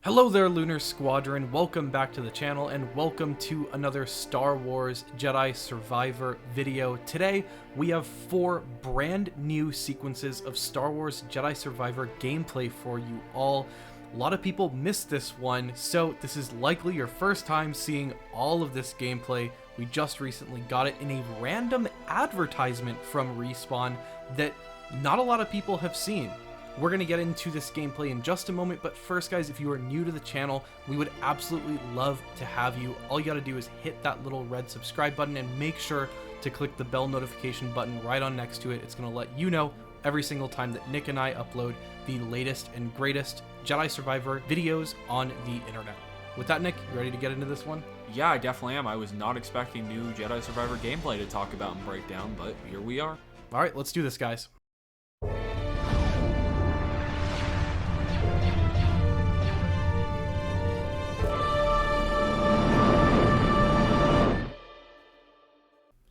Hello there, Lunar Squadron. Welcome back to the channel and welcome to another Star Wars Jedi Survivor video. Today, we have 4 brand new sequences of Star Wars Jedi Survivor gameplay for you all. A lot of people missed this one, so this is likely your first time seeing all of this gameplay. We just recently got it in a random advertisement from Respawn that not a lot of people have seen. We're going to get into this gameplay in just a moment, but first, guys, if you are new to the channel, we would absolutely love to have you. All you got to do is hit that little red subscribe button and make sure to click the bell notification button right on next to it. It's going to let you know every single time that Nick and I upload the latest and greatest Jedi Survivor videos on the internet. With that, Nick, you ready to get into this one? Yeah, I definitely am. I was not expecting new Jedi Survivor gameplay to talk about and break down, but here we are. All right, let's do this, guys.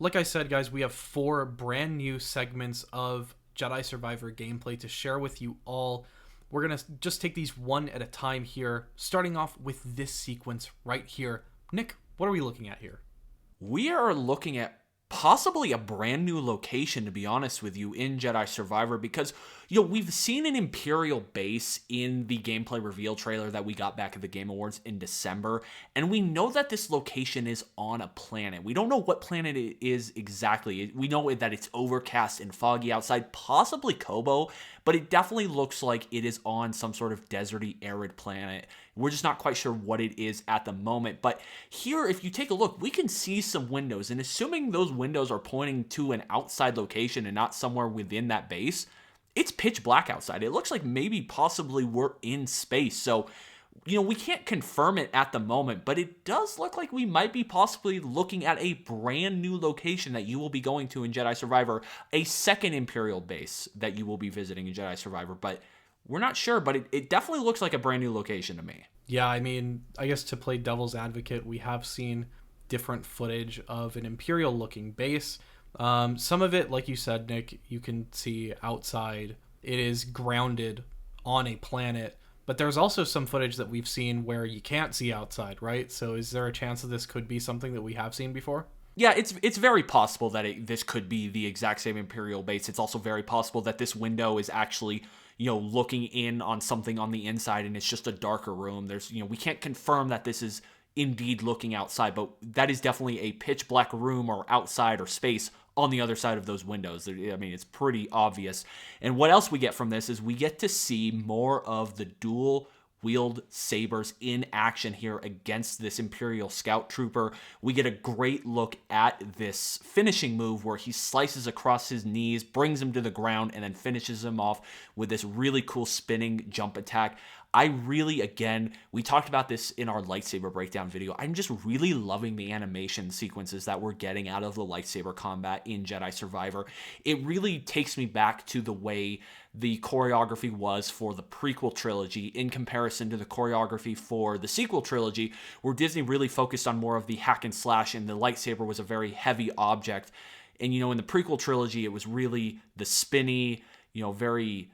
Like I said, guys, we have 4 brand new segments of Jedi Survivor gameplay to share with you all. We're going to just take these one at a time here, starting off with this sequence right here. Nick, what are we looking at here? We are looking at possibly a brand new location, to be honest with you, in Jedi Survivor, because we've seen an Imperial Base in the gameplay reveal trailer that we got back at the Game Awards in December, and we know that this location is on a planet. We don't know what planet it is exactly. We know that it's overcast and foggy outside, possibly Koboh, but it definitely looks like it is on some sort of deserty, arid planet. We're just not quite sure what it is at the moment. But here, if you take a look, we can see some windows. And assuming those windows are pointing to an outside location and not somewhere within that base, it's pitch black outside. It looks like maybe possibly we're in space. So, we can't confirm it at the moment, but it does look like we might be possibly looking at a brand new location that you will be going to in Jedi Survivor, a second Imperial base that you will be visiting in Jedi Survivor. But we're not sure, but it definitely looks like a brand new location to me. Yeah, I mean, I guess to play devil's advocate, we have seen different footage of an Imperial-looking base. Some of it, like you said, Nick, you can see outside. It is grounded on a planet, but there's also some footage that we've seen where you can't see outside, right? So is there a chance that this could be something that we have seen before? Yeah, it's very possible that this could be the exact same Imperial base. It's also very possible that this window is actually looking in on something on the inside and it's just a darker room. There's, we can't confirm that this is indeed looking outside, but that is definitely a pitch black room or outside or space on the other side of those windows. I mean, it's pretty obvious. And what else we get from this is we get to see more of the dual wield sabers in action here against this Imperial Scout Trooper. We get a great look at this finishing move where he slices across his knees, brings him to the ground, and then finishes him off with this really cool spinning jump attack. I really, again, we talked about this in our lightsaber breakdown video. I'm just really loving the animation sequences that we're getting out of the lightsaber combat in Jedi Survivor. It really takes me back to the way the choreography was for the prequel trilogy in comparison to the choreography for the sequel trilogy, where Disney really focused on more of the hack and slash and the lightsaber was a very heavy object. And, in the prequel trilogy, it was really the spinny, very,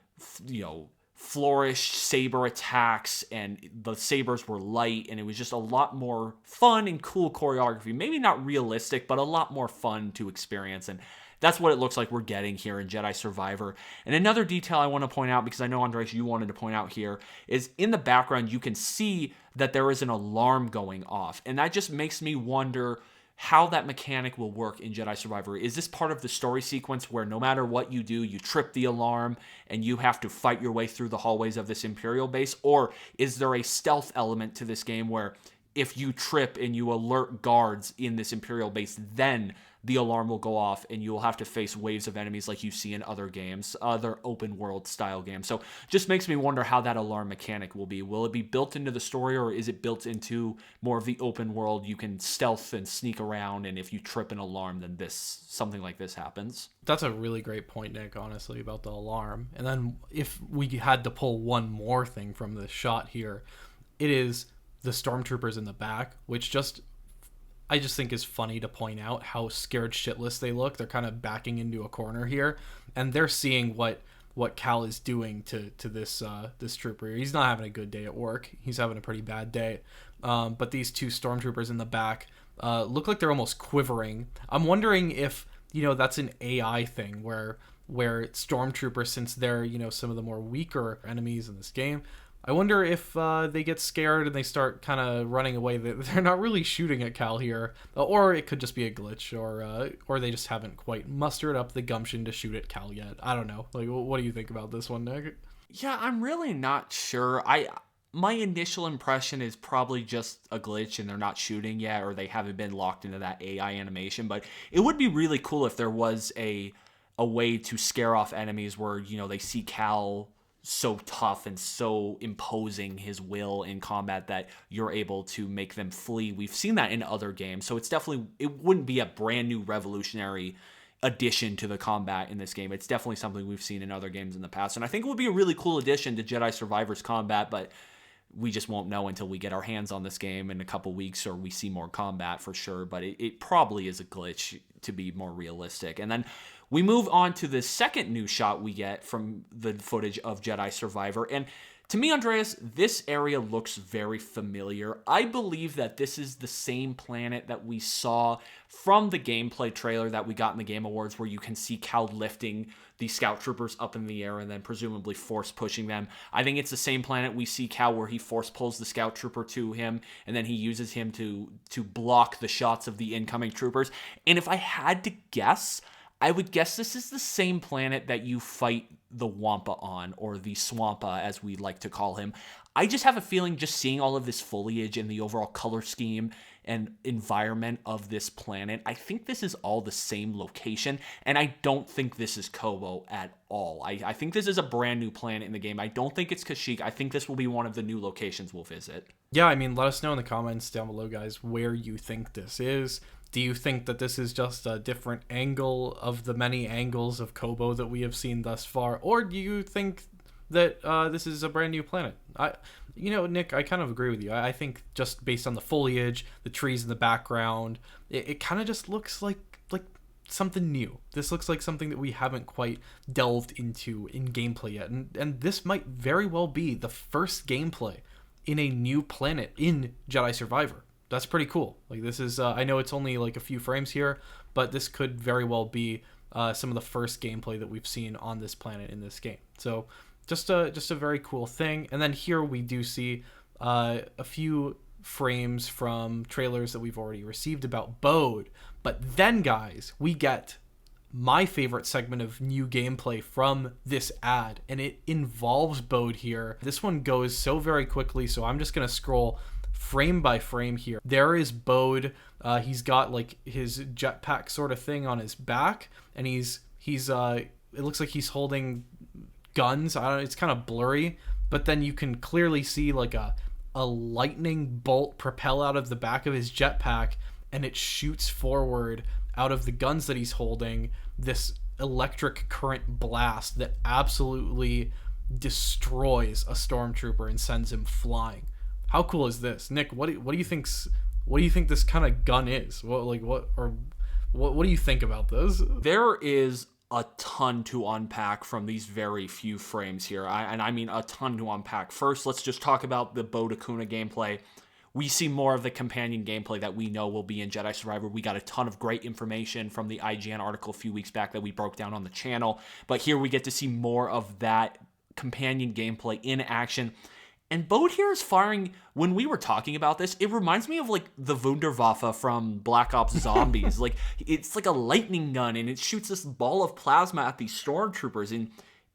flourish saber attacks, and the sabers were light, and it was just a lot more fun and cool choreography. Maybe not realistic, but a lot more fun to experience, and that's what it looks like we're getting here in Jedi Survivor. And another detail I want to point out, because I know, Andres, you wanted to point out here, is in the background you can see that there is an alarm going off, and that just makes me wonder how that mechanic will work in Jedi Survivor. Is this part of the story sequence where no matter what you do, you trip the alarm and you have to fight your way through the hallways of this Imperial base? Or is there a stealth element to this game where if you trip and you alert guards in this Imperial base, then the alarm will go off and you will have to face waves of enemies like you see in other games, other open world style games. So just makes me wonder how that alarm mechanic will be. Will it be built into the story, or is it built into more of the open world? You can stealth and sneak around, and if you trip an alarm, then something like this happens. That's a really great point, Nick, honestly, about the alarm. And then if we had to pull one more thing from this shot here, it is the stormtroopers in the back, which I just think is funny to point out how scared shitless they look. They're kind of backing into a corner here, and they're seeing what what Cal is doing to this this trooper. He's not having a good day at work. He's having a pretty bad day. But these two stormtroopers in the back look like they're almost quivering. I'm wondering if, that's an AI thing where stormtroopers, since they're, some of the more weaker enemies in this game, I wonder if they get scared and they start kind of running away. They're not really shooting at Cal here, or it could just be a glitch, or they just haven't quite mustered up the gumption to shoot at Cal yet. I don't know. Like, what do you think about this one, Nick? Yeah, I'm really not sure. My initial impression is probably just a glitch and they're not shooting yet, or they haven't been locked into that AI animation. But it would be really cool if there was a way to scare off enemies where, they see Cal so tough and so imposing his will in combat that you're able to make them flee. We've seen that in other games, so it wouldn't be a brand new revolutionary addition to the combat in this game. It's definitely something we've seen in other games in the past, and I think it would be a really cool addition to Jedi Survivor's combat, but we just won't know until we get our hands on this game in a couple weeks or we see more combat for sure, but it probably is a glitch to be more realistic. And then we move on to the second new shot we get from the footage of Jedi Survivor. And to me, Andreas, this area looks very familiar. I believe that this is the same planet that we saw from the gameplay trailer that we got in the Game Awards, where you can see Cal lifting the scout troopers up in the air and then presumably force pushing them. I think it's the same planet we see Cal where he force pulls the scout trooper to him and then he uses him to block the shots of the incoming troopers. And if I had to guess, I would guess this is the same planet that you fight the Wampa on, or the Swampa as we like to call him. I just have a feeling, just seeing all of this foliage and the overall color scheme and environment of this planet, I think this is all the same location, and I don't think this is Koboh at all. I think this is a brand new planet in the game. I don't think it's Kashyyyk. I think this will be one of the new locations we'll visit. Yeah, I mean, let us know in the comments down below, guys, where you think this is. Do you think that this is just a different angle of the many angles of Koboh that we have seen thus far? Or do you think that this is a brand new planet? Nick, I kind of agree with you. I think just based on the foliage, the trees in the background, it kind of just looks like something new. This looks like something that we haven't quite delved into in gameplay yet. And this might very well be the first gameplay in a new planet in Jedi Survivor. That's pretty cool. Like, this is, I know it's only like a few frames here, but this could very well be some of the first gameplay that we've seen on this planet in this game. So just a very cool thing. And then here we do see a few frames from trailers that we've already received about Bode. But then, guys, we get my favorite segment of new gameplay from this ad, and it involves Bode here. This one goes so very quickly, so I'm just going to scroll frame by frame here. There is Bode. He's got like his jetpack sort of thing on his back, and he's it looks like he's holding guns. I don't know, it's kind of blurry, but then you can clearly see like a lightning bolt propel out of the back of his jetpack, and it shoots forward out of the guns that he's holding, this electric current blast that absolutely destroys a stormtrooper and sends him flying. How cool is this, Nick? What do you think this kind of gun is? What do you think about this? There is a ton to unpack from these very few frames here. I mean a ton to unpack. First, let's just talk about the Bode Akuna gameplay. We see more of the companion gameplay that we know will be in Jedi Survivor. We got a ton of great information from the IGN article a few weeks back that we broke down on the channel. But here we get to see more of that companion gameplay in action. And Bode here is firing, when we were talking about this, it reminds me of like the Wunderwaffe from Black Ops Zombies. Like, it's like a lightning gun and it shoots this ball of plasma at these stormtroopers, and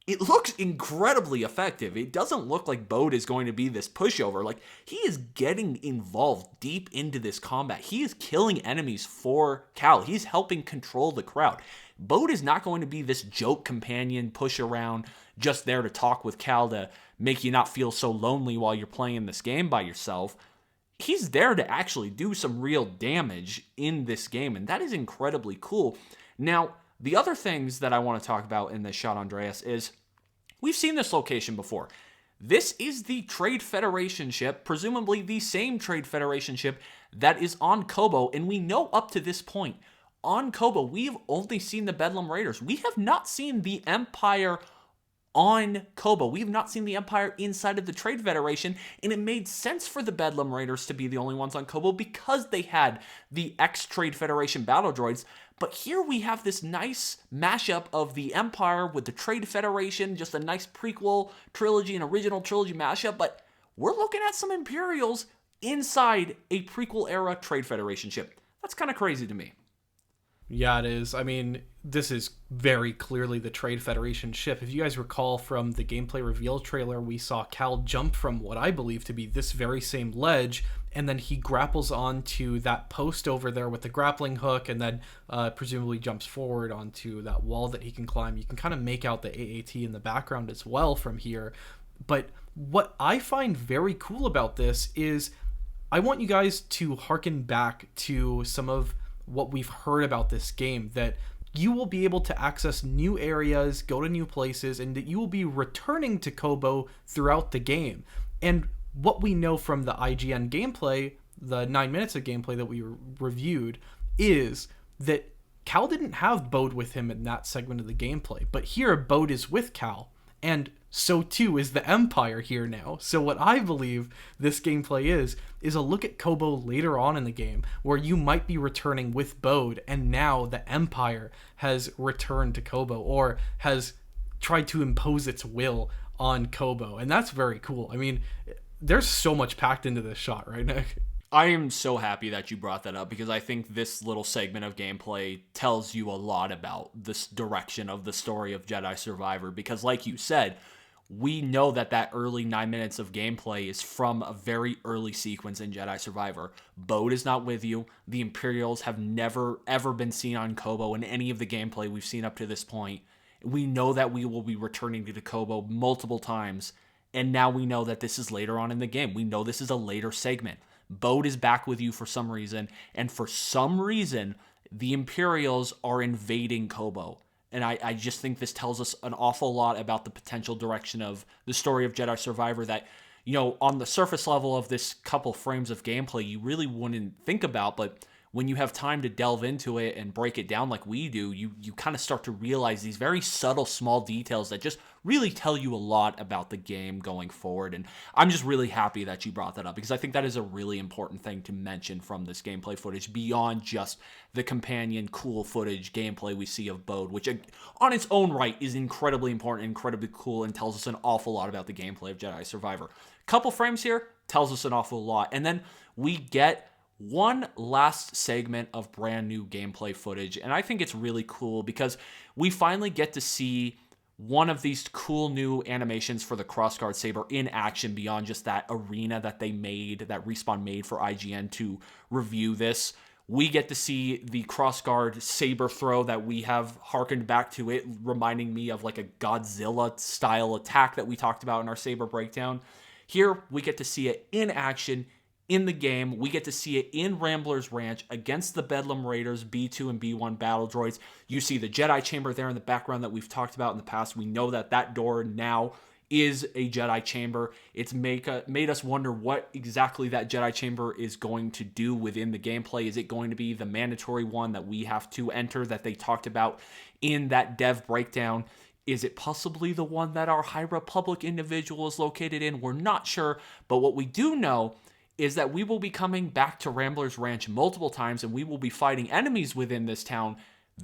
it looks incredibly effective. It doesn't look like Bode is going to be this pushover. Like, he is getting involved deep into this combat. He is killing enemies for Cal. He's helping control the crowd. Bode is not going to be this joke companion, push around, just there to talk with Cal to make you not feel so lonely while you're playing this game by yourself. He's there to actually do some real damage in this game, and that is incredibly cool. Now, the other things that I want to talk about in this shot, Andreas, is we've seen this location before. This is the Trade Federation ship, presumably the same Trade Federation ship that is on Koboh, and we know up to this point, on Koboh, we've only seen the Bedlam Raiders. We have not seen the Empire on Koboh. We have not seen the Empire inside of the Trade Federation, and it made sense for the Bedlam Raiders to be the only ones on Koboh because they had the ex-Trade Federation battle droids. But here we have this nice mashup of the Empire with the Trade Federation, just a nice prequel trilogy and original trilogy mashup, but we're looking at some Imperials inside a prequel-era Trade Federation ship. That's kind of crazy to me. Yeah, it is. I mean, this is very clearly the Trade Federation ship. If you guys recall from the gameplay reveal trailer, we saw Cal jump from what I believe to be this very same ledge, and then he grapples onto that post over there with the grappling hook, and then presumably jumps forward onto that wall that he can climb. You can kind of make out the AAT in the background as well from here. But what I find very cool about this is I want you guys to harken back to some of what we've heard about this game, that you will be able to access new areas, go to new places, and that you will be returning to Koboh throughout the game. And what we know from the IGN gameplay, the 9 minutes of gameplay that we reviewed, is that Cal didn't have Bode with him in that segment of the gameplay, but here Bode is with Cal, and so too is the Empire here now. So what I believe this gameplay is a look at Koboh later on in the game, where you might be returning with Bode, and now the Empire has returned to Koboh, or has tried to impose its will on Koboh, and that's very cool. I mean, there's so much packed into this shot, right, Nick? I am so happy that you brought that up, because I think this little segment of gameplay tells you a lot about this direction of the story of Jedi Survivor, because like you said, we know that early 9 minutes of gameplay is from a very early sequence in Jedi Survivor. Bode is not with you. The Imperials have never, ever been seen on Koboh in any of the gameplay we've seen up to this point. We know that we will be returning to the Koboh multiple times, and now we know that this is later on in the game. We know this is a later segment. Bode is back with you for some reason, and for some reason, the Imperials are invading Koboh. And I just think this tells us an awful lot about the potential direction of the story of Jedi Survivor that, you know, on the surface level of this couple frames of gameplay, you really wouldn't think about, but when you have time to delve into it and break it down like we do, you kind of start to realize these very subtle, small details that just really tell you a lot about the game going forward. And I'm just really happy that you brought that up, because I think that is a really important thing to mention from this gameplay footage, beyond just the companion cool footage gameplay we see of Bode, which on its own right is incredibly important, incredibly cool, and tells us an awful lot about the gameplay of Jedi Survivor. Couple frames here tells us an awful lot. And then we get one last segment of brand new gameplay footage, and I think it's really cool because we finally get to see one of these cool new animations for the crossguard saber in action, beyond just that arena that they made, that Respawn made for IGN to review this. We get to see the crossguard saber throw that we have harkened back to it, reminding me of like a Godzilla style attack that we talked about in our saber breakdown. Here we get to see it in action in the game. We get to see it in Rambler's Ranch against the Bedlam Raiders, B2 and B1 battle droids. You see the Jedi Chamber there in the background that we've talked about in the past. We know that door now is a Jedi Chamber. It's made us wonder what exactly that Jedi Chamber is going to do within the gameplay. Is it going to be the mandatory one that we have to enter that they talked about in that dev breakdown? Is it possibly the one that our High Republic individual is located in? We're not sure, but what we do know is that we will be coming back to Rambler's Ranch multiple times, and we will be fighting enemies within this town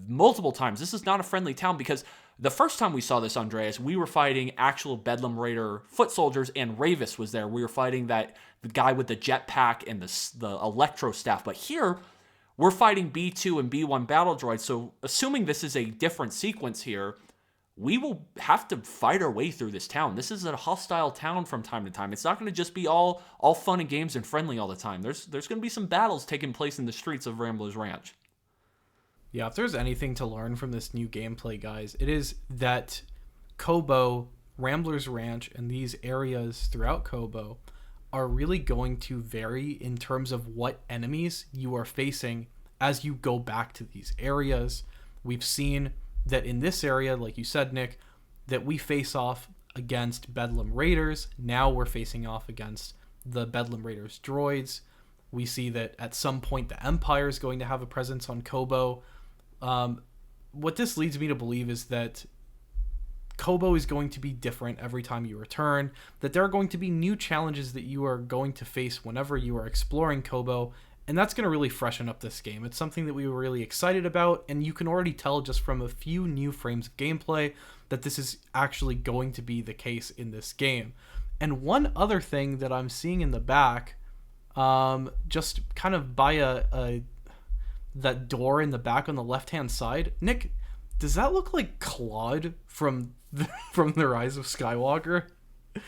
multiple times. This is not a friendly town, because the first time we saw this, Andreas, we were fighting actual Bedlam Raider foot soldiers, and Ravis was there. We were fighting the guy with the jetpack and the electro staff. But here, we're fighting B2 and B1 battle droids. So assuming this is a different sequence here, we will have to fight our way through this town. This is a hostile town from time to time. It's not going to just be all fun and games and friendly all the time. There's going to be some battles taking place in the streets of Rambler's Ranch. Yeah, if there's anything to learn from this new gameplay, guys, it is that Koboh, Rambler's Ranch, and these areas throughout Koboh are really going to vary in terms of what enemies you are facing as you go back to these areas. We've seen that in this area, like you said, Nick, that we face off against Bedlam Raiders. Now we're facing off against the Bedlam Raiders droids. We see that at some point the Empire is going to have a presence on Koboh. What this leads me to believe is that Koboh is going to be different every time you return, that there are going to be new challenges that you are going to face whenever you are exploring Koboh, and that's going to really freshen up this game. It's something that we were really excited about, and you can already tell just from a few new frames of gameplay that this is actually going to be the case in this game. And one other thing that I'm seeing in the back, just kind of by that door in the back on the left-hand side, Nick, does that look like Claude from the Rise of Skywalker?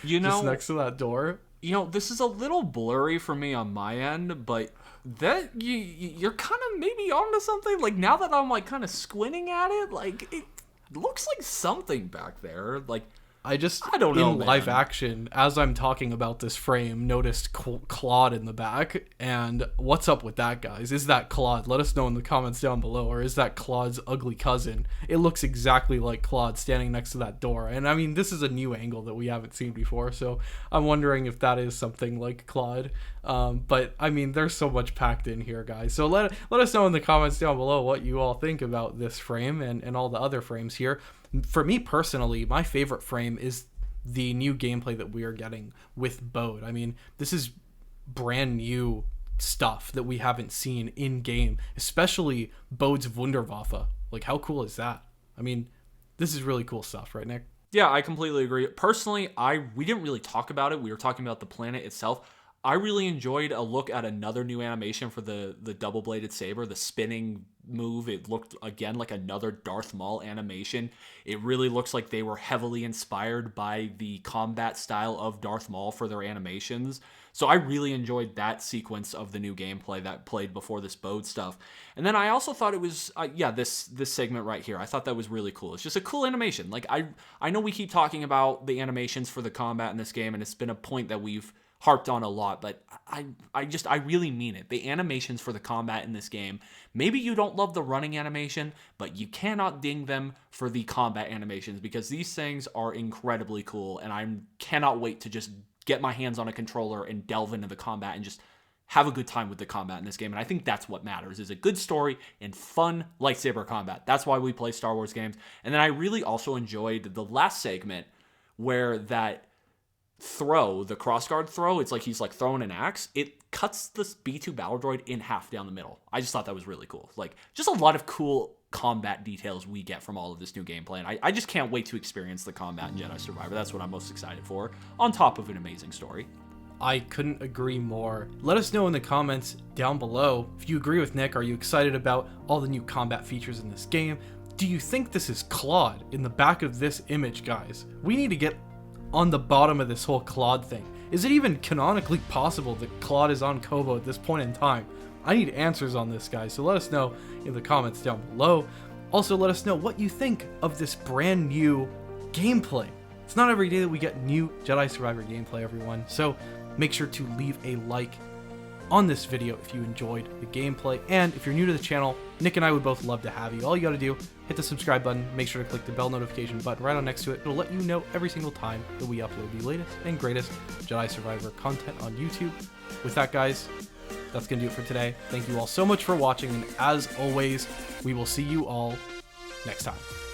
Just next to that door. This is a little blurry for me on my end, but that you're kind of maybe onto something. Like, now that I'm like kind of squinting at it, like it looks like something back there. Like, I don't know, in live action, as I'm talking about this frame, noticed Claude in the back. And what's up with that, guys? Is that Claude? Let us know in the comments down below. Or is that Claude's ugly cousin? It looks exactly like Claude standing next to that door. And I mean, this is a new angle that we haven't seen before, so I'm wondering if that is something like Claude. But I mean, there's so much packed in here, guys. So let us know in the comments down below what you all think about this frame and all the other frames here. For me personally, my favorite frame is the new gameplay that we are getting with Bode. I mean, this is brand new stuff that we haven't seen in game, especially Bode's Wunderwaffe. Like, how cool is that? I mean, this is really cool stuff, right, Nick? Yeah, I completely agree. Personally, we didn't really talk about it. We were talking about the planet itself. I really enjoyed a look at another new animation for the double-bladed saber, the spinning move. It looked, again, like another Darth Maul animation. It really looks like they were heavily inspired by the combat style of Darth Maul for their animations. So I really enjoyed that sequence of the new gameplay that played before this Bode stuff. And then I also thought it was, this segment right here. I thought that was really cool. It's just a cool animation. Like, I know we keep talking about the animations for the combat in this game, and it's been a point that we've harped on a lot, but I really mean it. The animations for the combat in this game, maybe you don't love the running animation, but you cannot ding them for the combat animations, because these things are incredibly cool, and I cannot wait to just get my hands on a controller and delve into the combat and just have a good time with the combat in this game. And I think that's what matters, is a good story and fun lightsaber combat. That's why we play Star Wars games. And then I really also enjoyed the last segment where that throw, the crossguard throw, it's like he's like throwing an axe. It cuts this B2 battle droid in half down the middle. I just thought that was really cool. Like, just a lot of cool combat details we get from all of this new gameplay, and I just can't wait to experience the combat in Jedi Survivor. That's what I'm most excited for, on top of an amazing story. I couldn't agree more. Let us know in the comments down below if you agree with Nick. Are you excited about all the new combat features in this game? Do you think this is Claude in the back of this image, guys? We need to get on the bottom of this whole Claude thing. Is it even canonically possible that Claude is on Koboh at this point in time? I need answers on this, guys, so let us know in the comments down below. Also, let us know what you think of this brand new gameplay. It's not every day that we get new Jedi Survivor gameplay, everyone, so make sure to leave a like on this video if you enjoyed the gameplay. And if you're new to the channel, Nick and I would both love to have you. All you gotta do, hit the subscribe button, make sure to click the bell notification button right on next to it. It'll let you know every single time that we upload the latest and greatest Jedi Survivor content on YouTube. With that, guys, that's gonna do it for today. Thank you all so much for watching, and as always, we will see you all next time.